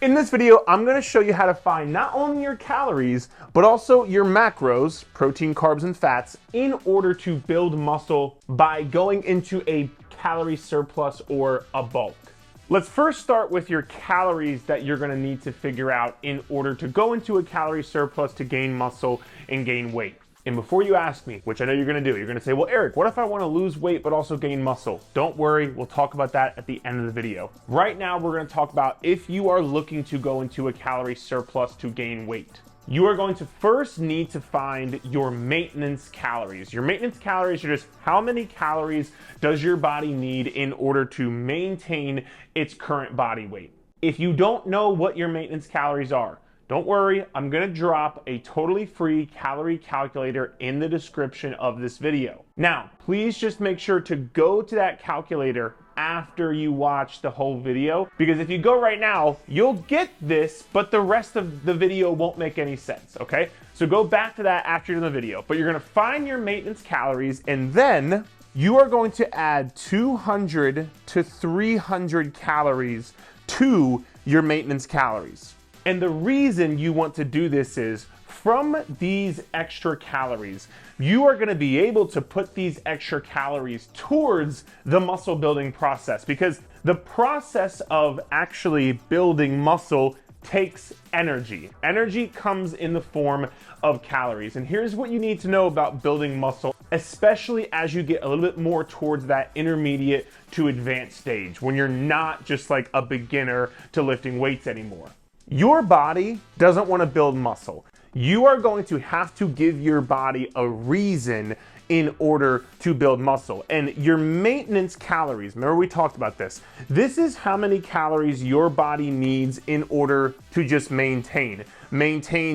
In this video, I'm gonna show you how to find not only your calories, but also your macros, protein, carbs, and fats, in order to build muscle by going into a calorie surplus or a bulk. Let's first start with your calories that you're gonna need to figure out in order to go into a calorie surplus to gain muscle and gain weight. And before you ask me, which I know you're gonna do, you're gonna say, well, Eric, what if I wanna lose weight but also gain muscle? Don't worry, we'll talk about that at the end of the video. Right now, we're gonna talk about if you are looking to go into a calorie surplus to gain weight. You are going to first need to find your maintenance calories. Your maintenance calories are just how many calories does your body need in order to maintain its current body weight. If you don't know what your maintenance calories are, don't worry, I'm gonna drop a totally free calorie calculator in the description of this video. Now, please just make sure to go to that calculator after you watch the whole video, because if you go right now, you'll get this, but the rest of the video won't make any sense, okay? So go back to that after the video, but you're gonna find your maintenance calories, and then you are going to add 200 to 300 calories to your maintenance calories. And the reason you want to do this is from these extra calories, you are gonna be able to put these extra calories towards the muscle building process, because the process of actually building muscle takes energy. Energy comes in the form of calories. And here's what you need to know about building muscle, especially as you get a little bit more towards that intermediate to advanced stage, when you're not just like a beginner to lifting weights anymore. Your body doesn't want to build muscle. You are going to have to give your body a reason in order to build muscle. And your maintenance calories, remember we talked about this. This is how many calories your body needs in order to just maintain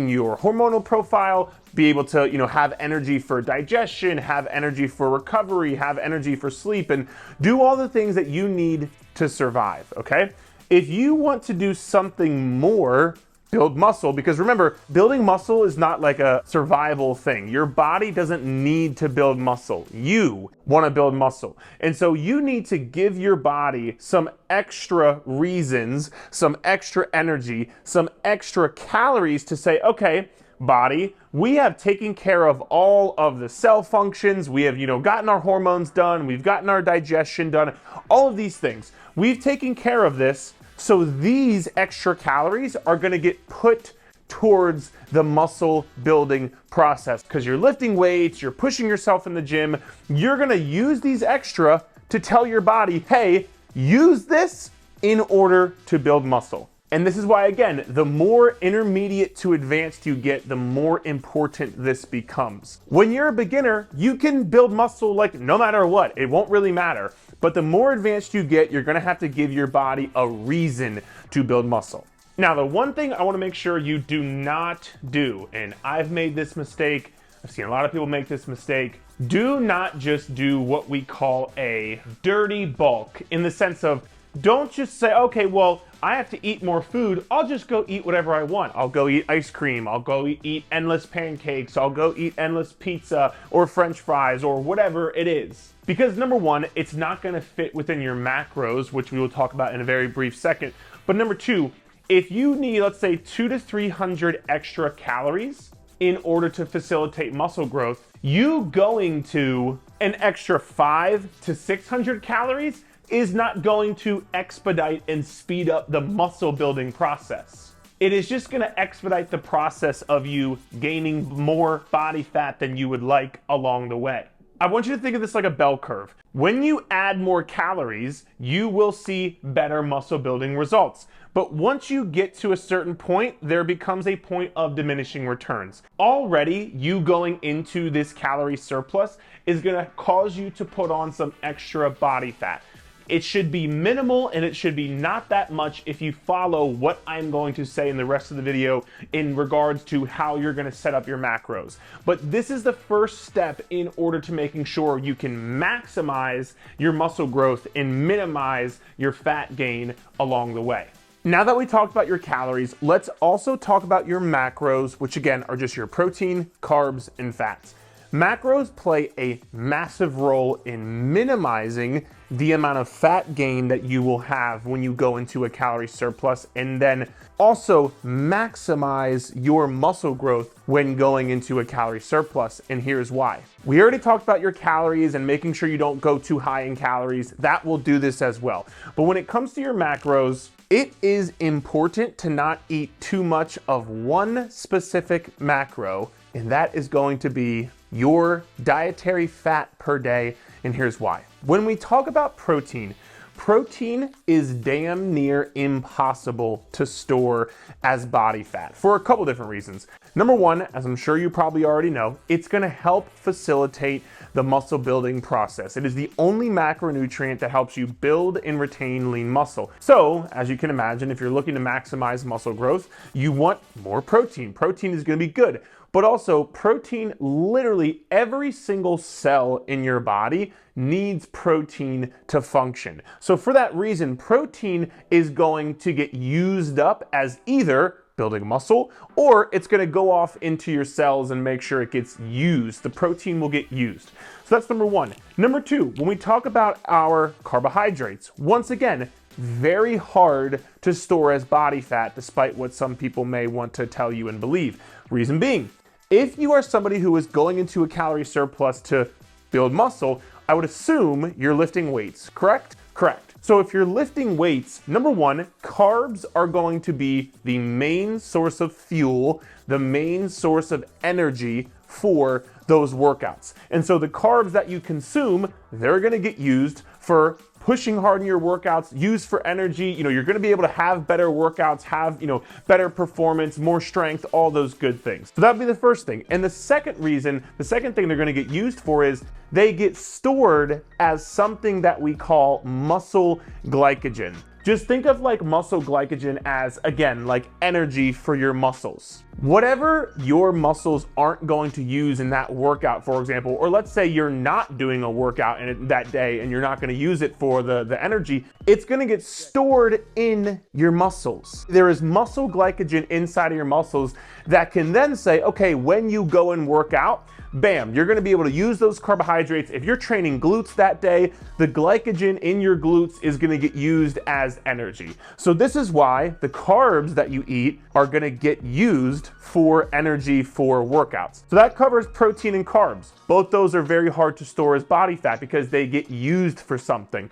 your hormonal profile, be able to, have energy for digestion, have energy for recovery, have energy for sleep, and do all the things that you need to survive, okay? If you want to do something more, build muscle, because remember, building muscle is not like a survival thing. Your body doesn't need to build muscle. You want to build muscle. And so you need to give your body some extra reasons, some extra energy, some extra calories to say, okay, body, we have taken care of all of the cell functions. We have, gotten our hormones done. We've gotten our digestion done. All of these things. We've taken care of this. So these extra calories are going to get put towards the muscle building process, because you're lifting weights, you're pushing yourself in the gym. You're going to use these extra to tell your body, hey, use this in order to build muscle. And this is why, again, the more intermediate to advanced you get, the more important this becomes. When you're a beginner, you can build muscle like no matter what. It won't really matter. But the more advanced you get, you're gonna have to give your body a reason to build muscle. Now, the one thing I wanna make sure you do not do, and I've made this mistake, I've seen a lot of people make this mistake, do not just do what we call a dirty bulk, in the sense of, don't just say, okay, well, I have to eat more food. I'll just go eat whatever I want. I'll go eat ice cream. I'll go eat endless pancakes. I'll go eat endless pizza or French fries or whatever it is. Because number one, it's not gonna fit within your macros, which we will talk about in a very brief second. But number two, if you need, let's say 200 to 300 extra calories in order to facilitate muscle growth, you going to an extra 500 to 600 calories is not going to expedite and speed up the muscle building process. It is just gonna expedite the process of you gaining more body fat than you would like along the way. I want you to think of this like a bell curve. When you add more calories, you will see better muscle building results. But once you get to a certain point, there becomes a point of diminishing returns. Already, you going into this calorie surplus is gonna cause you to put on some extra body fat. It should be minimal, and it should be not that much if you follow what I'm going to say in the rest of the video in regards to how you're gonna set up your macros. But this is the first step in order to making sure you can maximize your muscle growth and minimize your fat gain along the way. Now that we talked about your calories, let's also talk about your macros, which again are just your protein, carbs, and fats. Macros play a massive role in minimizing the amount of fat gain that you will have when you go into a calorie surplus, and then also maximize your muscle growth when going into a calorie surplus. And here's why. We already talked about your calories and making sure you don't go too high in calories. That will do this as well. But when it comes to your macros, it is important to not eat too much of one specific macro, and that is going to be your dietary fat per day, and here's why. When we talk about protein, protein is damn near impossible to store as body fat for a couple different reasons. Number one, as I'm sure you probably already know, it's gonna help facilitate the muscle building process. It is the only macronutrient that helps you build and retain lean muscle. So, as you can imagine, if you're looking to maximize muscle growth, you want more protein. Protein is gonna be good. But also, protein, literally every single cell in your body needs protein to function. So for that reason, protein is going to get used up as either building muscle, or it's gonna go off into your cells and make sure it gets used. The protein will get used. So that's number one. Number two, when we talk about our carbohydrates, once again, very hard to store as body fat, despite what some people may want to tell you and believe. Reason being, if you are somebody who is going into a calorie surplus to build muscle, I would assume you're lifting weights, correct? Correct. So if you're lifting weights, number one, carbs are going to be the main source of fuel, the main source of energy for those workouts. And so the carbs that you consume, they're gonna get used for pushing hard in your workouts, used for energy. You're gonna be able to have better workouts, have, better performance, more strength, all those good things. So that'd be the first thing. And the second thing they're gonna get used for is they get stored as something that we call muscle glycogen. Just think of like muscle glycogen as, again, like energy for your muscles. Whatever your muscles aren't going to use in that workout, for example, or let's say you're not doing a workout in that day and you're not gonna use it for the energy, it's gonna get stored in your muscles. There is muscle glycogen inside of your muscles that can then say, okay, when you go and work out, bam, you're gonna be able to use those carbohydrates. If you're training glutes that day, the glycogen in your glutes is gonna get used as energy. So this is why the carbs that you eat are gonna get used for energy for workouts. So that covers protein and carbs. Both those are very hard to store as body fat because they get used for something.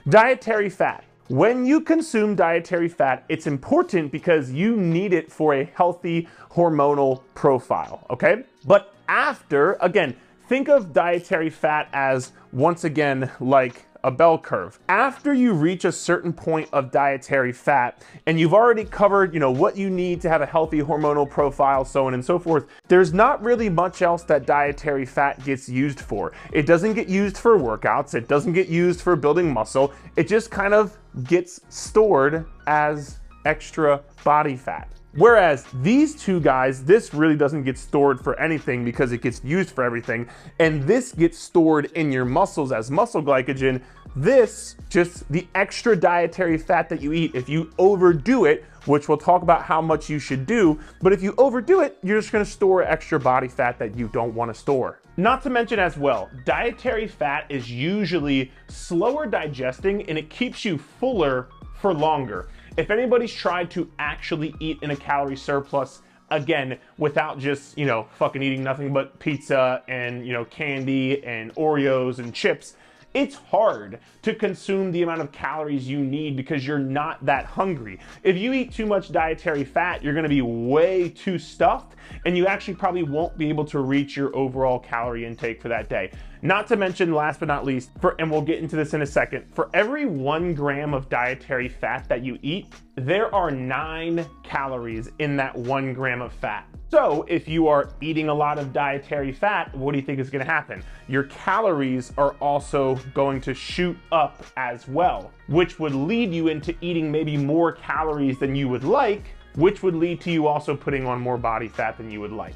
Dietary fat. When you consume dietary fat, it's important because you need it for a healthy hormonal profile, okay? But after, again, think of dietary fat as, once again, like a bell curve. After you reach a certain point of dietary fat, and you've already covered, what you need to have a healthy hormonal profile, so on and so forth, there's not really much else that dietary fat gets used for. It doesn't get used for workouts. It doesn't get used for building muscle. It just kind of gets stored as extra body fat. Whereas these two guys, this really doesn't get stored for anything because it gets used for everything. And this gets stored in your muscles as muscle glycogen. This, just the extra dietary fat that you eat, if you overdo it, which we'll talk about how much you should do, but if you overdo it, you're just gonna store extra body fat that you don't wanna store. Not to mention as well, dietary fat is usually slower digesting and it keeps you fuller for longer. If anybody's tried to actually eat in a calorie surplus, again, without just, fucking eating nothing but pizza and, candy and Oreos and chips, it's hard to consume the amount of calories you need because you're not that hungry. If you eat too much dietary fat, you're gonna be way too stuffed and you actually probably won't be able to reach your overall calorie intake for that day. Not to mention, last but not least, and we'll get into this in a second, for every 1 gram of dietary fat that you eat, there are 9 calories in that 1 gram of fat. So if you are eating a lot of dietary fat, what do you think is gonna happen? Your calories are also going to shoot up as well, which would lead you into eating maybe more calories than you would like, which would lead to you also putting on more body fat than you would like.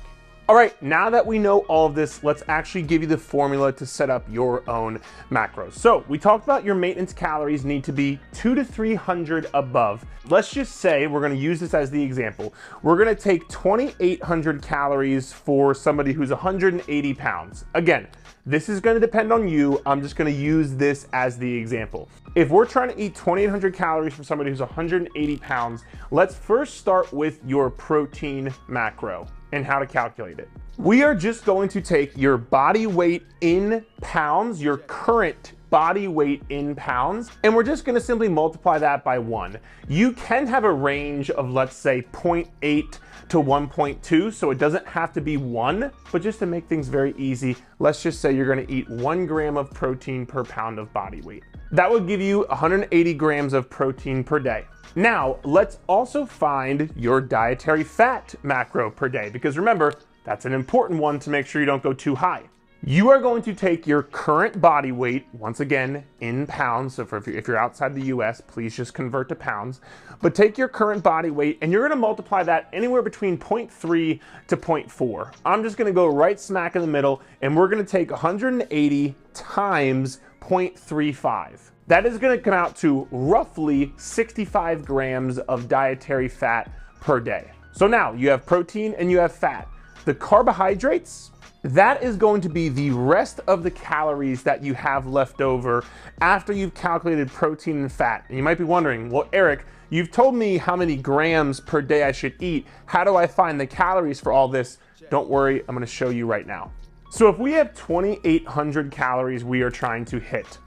All right, now that we know all of this, let's actually give you the formula to set up your own macros. So we talked about your maintenance calories need to be 200 to 300 above. Let's just say, we're gonna use this as the example. We're gonna take 2,800 calories for somebody who's 180 pounds. Again, this is gonna depend on you. I'm just gonna use this as the example. If we're trying to eat 2,800 calories for somebody who's 180 pounds, let's first start with your protein macro and how to calculate it. We are just going to take your body weight in pounds, your current body weight in pounds, and we're just gonna simply multiply that by 1. You can have a range of, let's say, 0.8 to 1.2, so it doesn't have to be 1, but just to make things very easy, let's just say you're gonna eat 1 gram of protein per pound of body weight. That would give you 180 grams of protein per day. Now, let's also find your dietary fat macro per day, because remember, that's an important one to make sure you don't go too high. You are going to take your current body weight, once again, in pounds. So if you're outside the US, please just convert to pounds. But take your current body weight and you're gonna multiply that anywhere between 0.3 to 0.4. I'm just gonna go right smack in the middle and we're gonna take 180 times 0.35. That is gonna come out to roughly 65 grams of dietary fat per day. So now you have protein and you have fat. The carbohydrates, that is going to be the rest of the calories that you have left over after you've calculated protein and fat. And you might be wondering, well, Eric, you've told me how many grams per day I should eat. How do I find the calories for all this? Don't worry, I'm gonna show you right now. So if we have 2,800 calories we are trying to hit,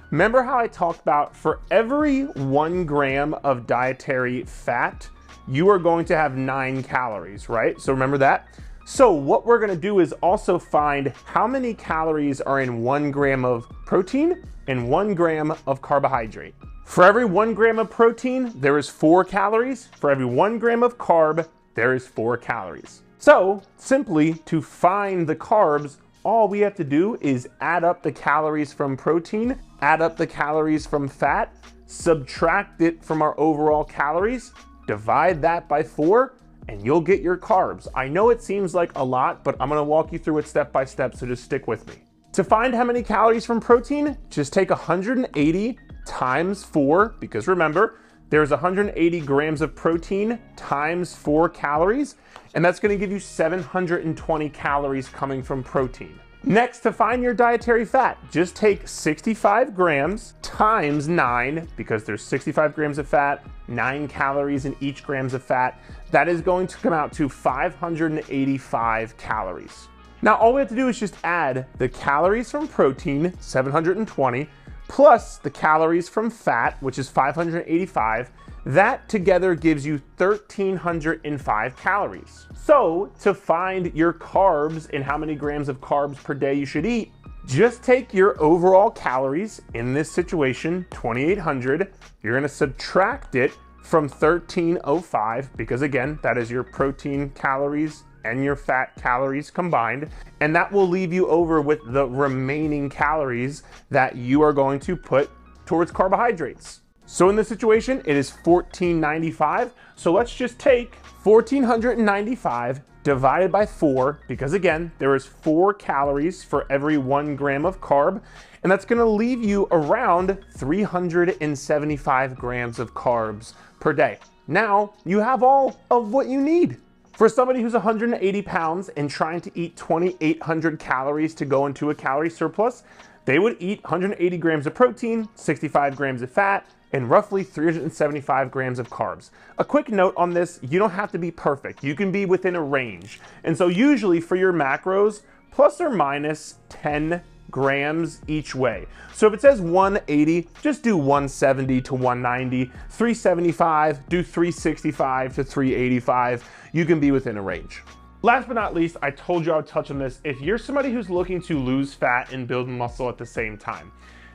remember how I talked about for every 1 gram of dietary fat, you are going to have 9 calories, right? So remember that? So what we're gonna do is also find how many calories are in 1 gram of protein and 1 gram of carbohydrate. For every 1 gram of protein, there is 4 calories. For every 1 gram of carb, there is 4 calories. So simply to find the carbs, all we have to do is add up the calories from protein, add up the calories from fat, subtract it from our overall calories, divide that by 4, and you'll get your carbs. I know it seems like a lot, but I'm gonna walk you through it step by step, so just stick with me. To find how many calories from protein, just take 180 times 4, because remember, there's 180 grams of protein times 4 calories, and that's gonna give you 720 calories coming from protein. Next, to find your dietary fat, just take 65 grams times 9, because there's 65 grams of fat, 9 calories in each grams of fat. That is going to come out to 585 calories. Now, all we have to do is just add the calories from protein, 720, plus the calories from fat, which is 585. That together gives you 1,305 calories. So to find your carbs and how many grams of carbs per day you should eat, just take your overall calories, in this situation, 2,800. You're gonna subtract it from 1,305, because again, that is your protein calories and your fat calories combined, and that will leave you over with the remaining calories that you are going to put towards carbohydrates. So in this situation, it is 1,495. So let's just take 1,495 divided by 4, because again, there is 4 calories for every 1 gram of carb, and that's gonna leave you around 375 grams of carbs per day. Now, you have all of what you need. For somebody who's 180 pounds and trying to eat 2,800 calories to go into a calorie surplus, they would eat 180 grams of protein, 65 grams of fat, and roughly 375 grams of carbs. A quick note on this, you don't have to be perfect. You can be within a range. And so usually for your macros, plus or minus 10 grams each way. So if it says 180, just do 170 to 190, 375, do 365 to 385. You can be within a range. Last but not least, I told you I would touch on this. If you're somebody who's looking to lose fat and build muscle at the same time,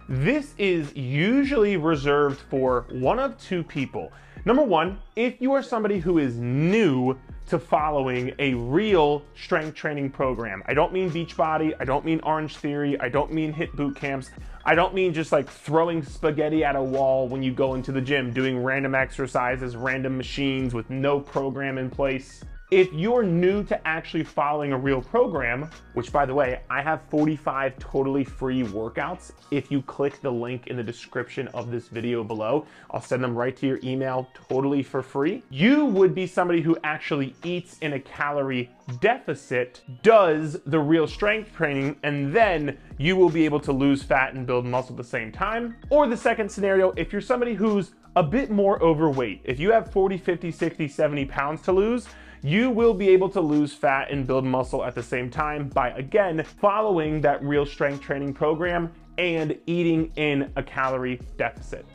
this is usually reserved for one of 2 people. Number 1, if you are somebody who is new to following a real strength training program. I don't mean Beachbody, I don't mean Orange Theory, I don't mean HIIT boot camps, I don't mean just like throwing spaghetti at a wall when you go into the gym, doing random exercises, random machines with no program in place. If you're new to actually following a real program, which by the way, I have 45 totally free workouts. If you click the link in the description of this video below, I'll send them right to your email totally for free. You would be somebody who actually eats in a calorie deficit, does the real strength training, and then you will be able to lose fat and build muscle at the same time. Or the second scenario, if you're somebody who's a bit more overweight, if you have 40, 50, 60, 70 pounds to lose, you will be able to lose fat and build muscle at the same time by, again, following that real strength training program and eating in a calorie deficit.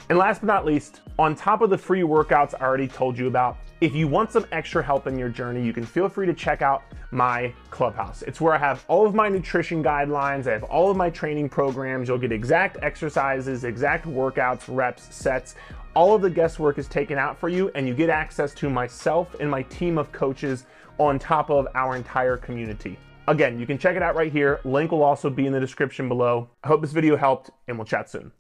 And last but not least, on top of the free workouts I already told you about, if you want some extra help in your journey, you can feel free to check out my Clubhouse. It's where I have all of my nutrition guidelines, I have all of my training programs, you'll get exact exercises, exact workouts, reps, sets. All of the guesswork is taken out for you, and you get access to myself and my team of coaches on top of our entire community. Again, you can check it out right here. Link will also be in the description below. I hope this video helped, and we'll chat soon.